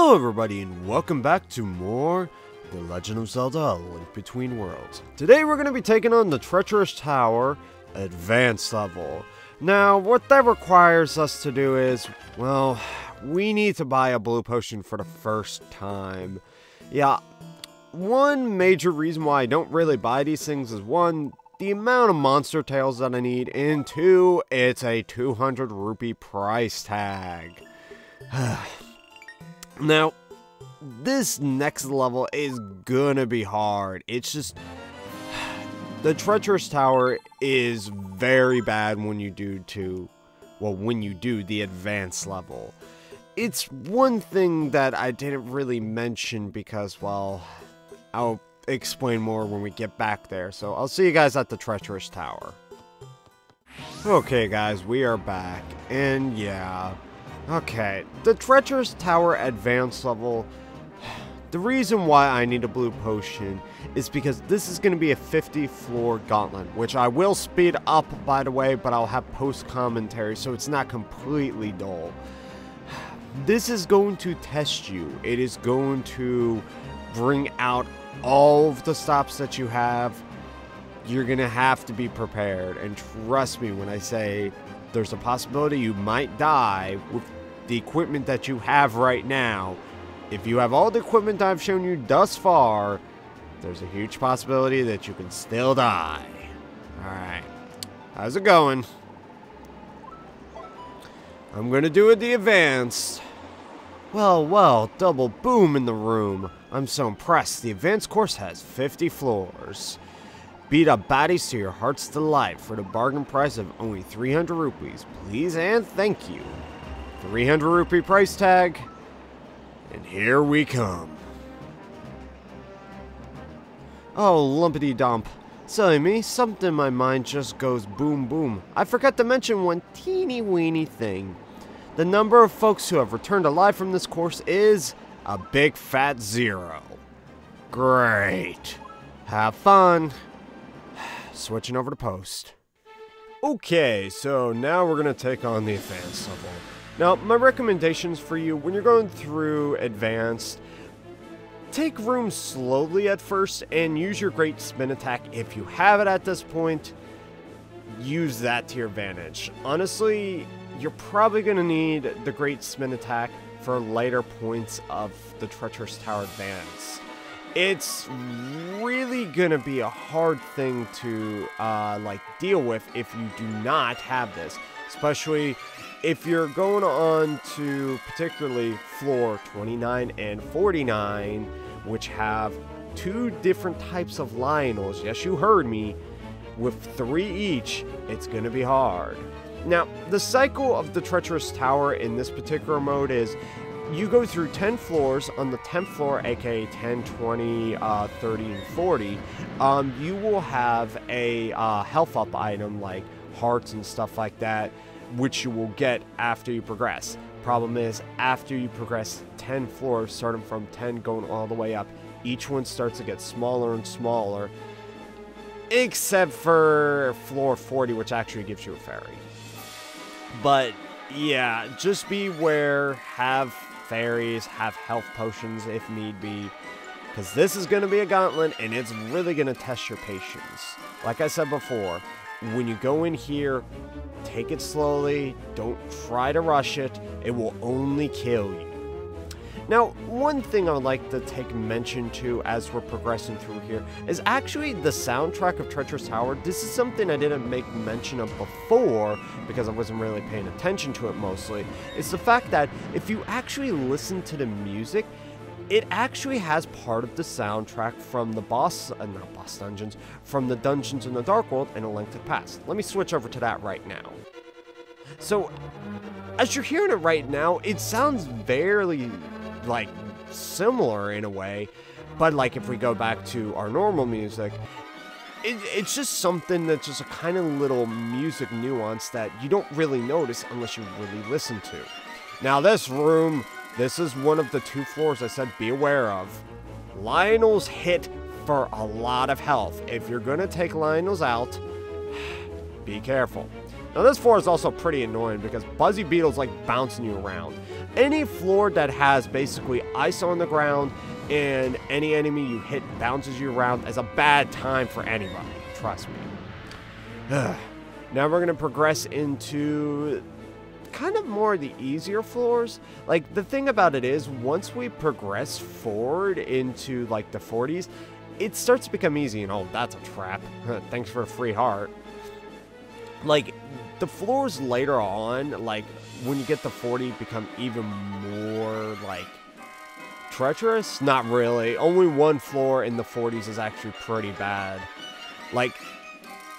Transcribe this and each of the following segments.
Hello everybody and welcome back to more The Legend of Zelda: A Link Between Worlds. Today we're going to be taking on the Treacherous Tower Advanced level. Now what that requires us to do is, well, we need to buy a blue potion for the first time. Yeah, one major reason why I don't really buy these things is one, the amount of monster tails that I need, and two, it's a 200 rupee price tag. Now, this next level is gonna be hard. It's just, the Treacherous Tower is very bad when you do the advanced level. It's one thing that I didn't really mention because, well, I'll explain more when we get back there. So I'll see you guys at the Treacherous Tower. Okay guys, we are back, and yeah. Okay, the Treacherous Tower Advanced level, the reason why I need a blue potion is because this is going to be a 50 floor gauntlet, which I will speed up, by the way, but I'll have post-commentary, so it's not completely dull. This is going to test you. It is going to bring out all of the stops that you have. You're going to have to be prepared, and trust me when I say there's a possibility you might die with the equipment that you have right now. If you have all the equipment I've shown you thus far, there's a huge possibility that you can still die. Alright, how's it going? I'm gonna do it the advanced. Well, double boom in the room. I'm so impressed. The advanced course has 50 floors. Beat up baddies to your heart's delight for the bargain price of only 300 rupees. Please and thank you. 300 rupee price tag. And here we come. Oh, lumpity dump. Silly me, something in my mind just goes boom boom. I forgot to mention one teeny weeny thing. The number of folks who have returned alive from this course is a big fat 0. Great. Have fun. Switching over to post. Okay, so now we're going to take on the advanced level. Now, my recommendations for you, when you're going through advanced, take room slowly at first and use your great spin attack. If you have it at this point, use that to your advantage. Honestly, you're probably going to need the great spin attack for later points of the Treacherous Tower Advance. It's really gonna be a hard thing to deal with if you do not have this, especially if you're going on to particularly floor 29 and 49, which have two different types of Lionels. Yes, you heard me. With 3 each, it's gonna be hard. Now, the cycle of the Treacherous Tower in this particular mode is you go through 10 floors. On the 10th floor, aka 10, 20, 30, and 40, you will have a health up item like hearts and stuff like that, which you will get after you progress. Problem is, after you progress 10 floors, starting from 10 going all the way up, each one starts to get smaller and smaller, except for floor 40, which actually gives you a fairy. But yeah, just beware, have fairies, have health potions if need be, because this is going to be a gauntlet and it's really going to test your patience. Like I said before, when you go in here, take it slowly, don't try to rush it, it will only kill you. Now, one thing I would like to take mention to as we're progressing through here is actually the soundtrack of Treacherous Tower. This is something I didn't make mention of before because I wasn't really paying attention to it mostly. It's the fact that if you actually listen to the music, it actually has part of the soundtrack from the from the Dungeons in the Dark World and A Link to the Past. Let me switch over to that right now. So, as you're hearing it right now, it sounds very similar in a way, but if we go back to our normal music, it's just something that's just a kind of little music nuance that you don't really notice unless you really listen to. Now this room, this is one of the 2 floors I said be aware of. Lionels hit for a lot of health. If you're gonna take Lionels out, be careful. Now this floor is also pretty annoying because Buzzy Beetle's like bouncing you around. Any floor that has basically ice on the ground and any enemy you hit bounces you around is a bad time for anybody. Trust me. Now we're going to progress into kind of more of the easier floors. Like, the thing about it is, once we progress forward into like the 40s, it starts to become easy. And oh, that's a trap. Thanks for a free heart. Like, the floors later on, like when you get to 40, become even more like treacherous. Not really. Only one floor in the 40s is actually pretty bad. Like,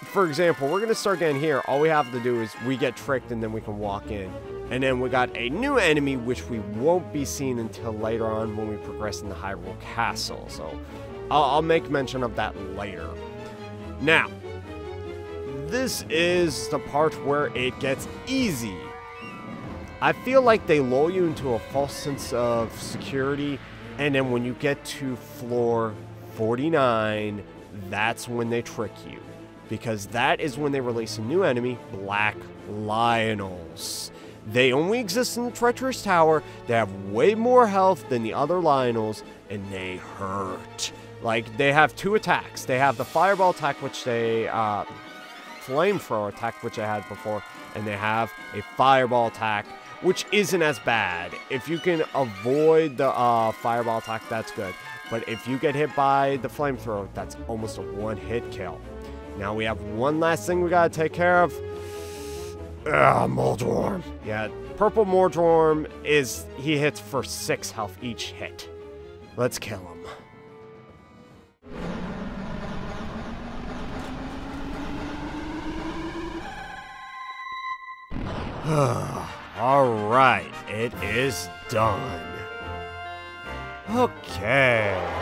for example, we're going to start getting here. All we have to do is we get tricked and then we can walk in. And then we got a new enemy, which we won't be seeing until later on when we progress in the Hyrule Castle. So I'll make mention of that later. Now, this is the part where it gets easy. I feel like they lull you into a false sense of security. And then when you get to floor 49, that's when they trick you. Because that is when they release a new enemy, Black Lionels. They only exist in the Treacherous Tower. They have way more health than the other Lionels, and they hurt. Like, they have two attacks. They have the Fireball attack, which they, Flamethrower attack, which I had before, and they have a Fireball attack, which isn't as bad. If you can avoid the Fireball attack, that's good. But if you get hit by the Flamethrower, that's almost a one-hit kill. Now we have one last thing we gotta take care of. Moldworm. Yeah, Purple Moldworm he hits for 6 health each hit. Let's kill him. Alright, it is done. Okay.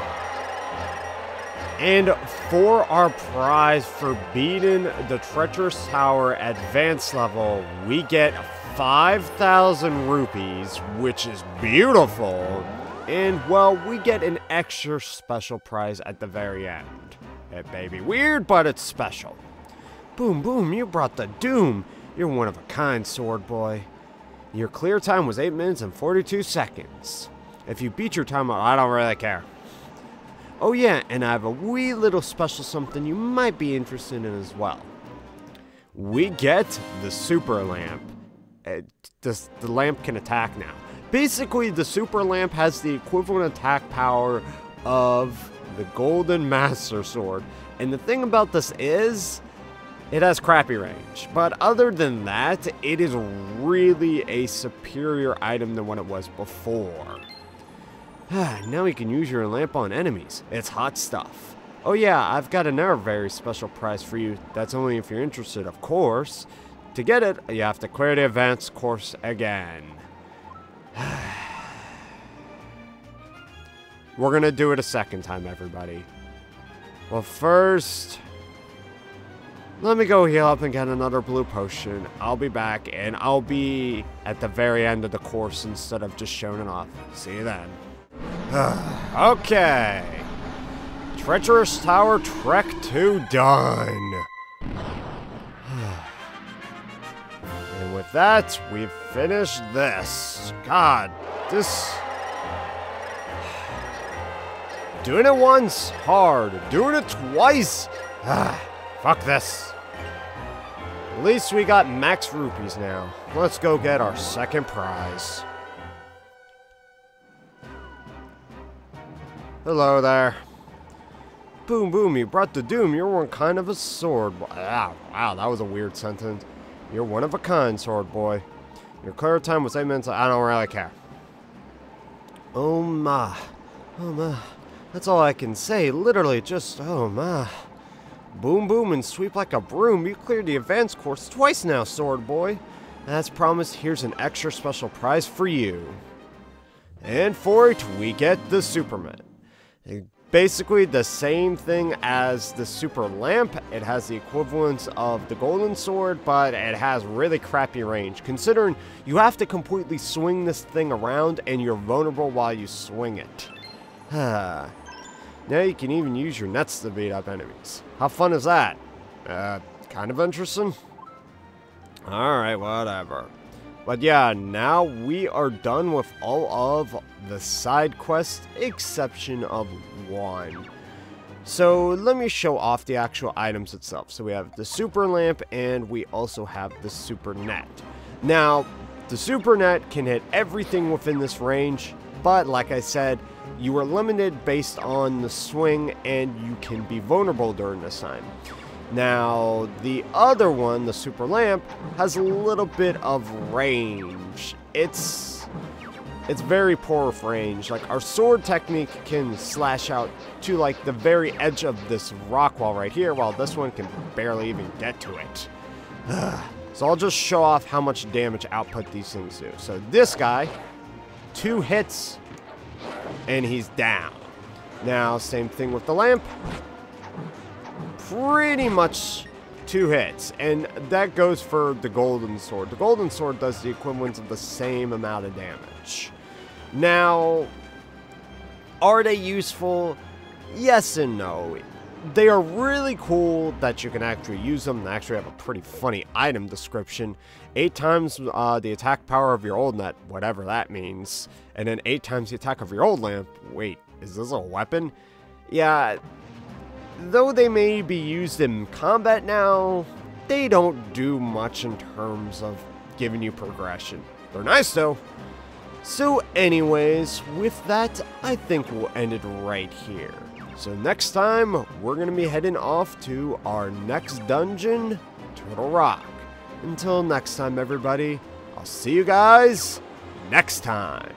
And for our prize for beating the Treacherous Tower advanced level, we get 5,000 rupees, which is beautiful. And, well, we get an extra special prize at the very end. It may be weird, but it's special. Boom, boom, you brought the doom. You're one of a kind, Sword Boy. Your clear time was 8 minutes and 42 seconds. If you beat your time, I don't really care. Oh yeah, and I have a wee little special something you might be interested in as well. We get the Super Lamp. The lamp can attack now. Basically, the Super Lamp has the equivalent attack power of the Golden Master Sword. And the thing about this is, it has crappy range. But other than that, it is really a superior item than what it was before. Now you can use your lamp on enemies. It's hot stuff. Oh yeah, I've got another very special prize for you. That's only if you're interested, of course. To get it, you have to clear the advanced course again. We're gonna do it a second time, everybody. Well, first, let me go heal up and get another blue potion. I'll be back, and I'll be at the very end of the course instead of just showing it off. See you then. Okay. Treacherous Tower Trek 2 done. And with that, we've finished this. God, this... Doing it once, hard. Doing it twice, fuck this. At least we got max rupees now. Let's go get our second prize. Hello there. Boom, boom, you brought the doom. You're one kind of a sword boy. Wow, that was a weird sentence. You're one of a kind, Sword Boy. Your clear time was 8 minutes. I don't really care. Oh my. Oh my. That's all I can say. Literally just, oh my. Boom, boom, and sweep like a broom. You cleared the advanced course twice now, Sword Boy. As promised, here's an extra special prize for you. And for it, we get the Superman. Basically the same thing as the Super Lamp. It has the equivalence of the Golden Sword, but it has really crappy range, considering you have to completely swing this thing around and you're vulnerable while you swing it. Now you can even use your nets to beat up enemies. How fun is that? Kind of interesting. Alright, whatever. But yeah, now we are done with all of the side quests, exception of one. So let me show off the actual items itself. So we have the super lamp and we also have the super net. Now, the super net can hit everything within this range, but like I said, you are limited based on the swing and you can be vulnerable during this time. Now, the other one, the super lamp, has a little bit of range. It's very poor with range. Like, our sword technique can slash out to, like, the very edge of this rock wall right here, while this one can barely even get to it. So I'll just show off how much damage output these things do. So this guy, 2 hits, and he's down. Now, same thing with the lamp. Pretty much 2 hits, and that goes for the golden sword. The golden sword does the equivalent of the same amount of damage. Now, are they useful? Yes and no. They are really cool that you can actually use them. They actually have a pretty funny item description. 8 times the attack power of your old net, whatever that means, and then 8 times the attack of your old lamp. Wait, is this a weapon? Yeah. Though they may be used in combat now, they don't do much in terms of giving you progression. They're nice though. So anyways, with that, I think we'll end it right here. So next time, we're going to be heading off to our next dungeon, Turtle Rock. Until next time, everybody, I'll see you guys next time.